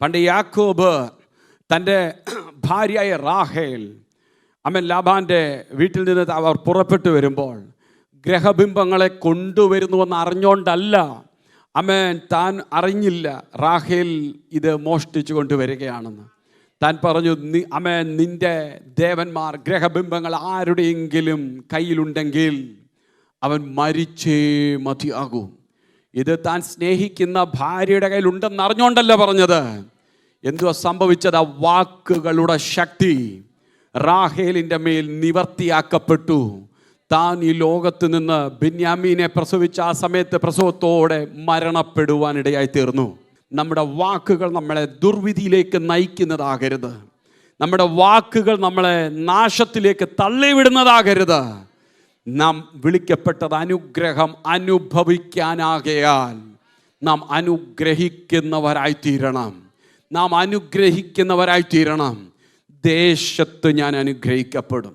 പണ്ട് യാക്കോബ് തൻ്റെ ഭാര്യയായ റാഹേൽ ലാബാൻ്റെ വീട്ടിൽ നിന്ന് അവർ പുറപ്പെട്ടു വരുമ്പോൾ ഗ്രഹബിംബങ്ങളെ കൊണ്ടുവരുന്നുവെന്ന് അറിഞ്ഞുകൊണ്ടല്ല. താൻ അറിഞ്ഞില്ല റാഹേൽ ഇത് മോഷ്ടിച്ചു കൊണ്ടുവരികയാണെന്ന്. താൻ പറഞ്ഞു, നിൻ്റെ ദേവന്മാർ ഗ്രഹബിംബങ്ങൾ ആരുടെയെങ്കിലും കയ്യിലുണ്ടെങ്കിൽ അവൻ മരിച്ചേ മതിയാകൂ. ഇത് താൻ സ്നേഹിക്കുന്ന ഭാര്യയുടെ കയ്യിലുണ്ടെന്ന് അറിഞ്ഞുകൊണ്ടല്ല പറഞ്ഞത്. എന്തുവാ സംഭവിച്ചത്? ആ വാക്കുകളുടെ ശക്തി റാഹേലിൻ്റെ മേൽ നിവർത്തിയാക്കപ്പെട്ടു. താൻ ഈ ലോകത്ത് നിന്ന് ബെന്യാമീനെ പ്രസവിച്ച ആ സമയത്ത് പ്രസവത്തോടെ മരണപ്പെടുവാനിടയായി തീർന്നു. നമ്മുടെ വാക്കുകൾ നമ്മളെ ദുർവിധിയിലേക്ക് നയിക്കുന്നതാകരുത്. നമ്മുടെ വാക്കുകൾ നമ്മളെ നാശത്തിലേക്ക് തള്ളിവിടുന്നതാകരുത്. നാം വിളിക്കപ്പെട്ടത് അനുഗ്രഹം അനുഭവിക്കാനാകയാൽ നാം അനുഗ്രഹിക്കുന്നവരായിത്തീരണം. നാം അനുഗ്രഹിക്കുന്നവരായിത്തീരണം. ദേശത്ത് ഞാൻ അനുഗ്രഹിക്കപ്പെടും.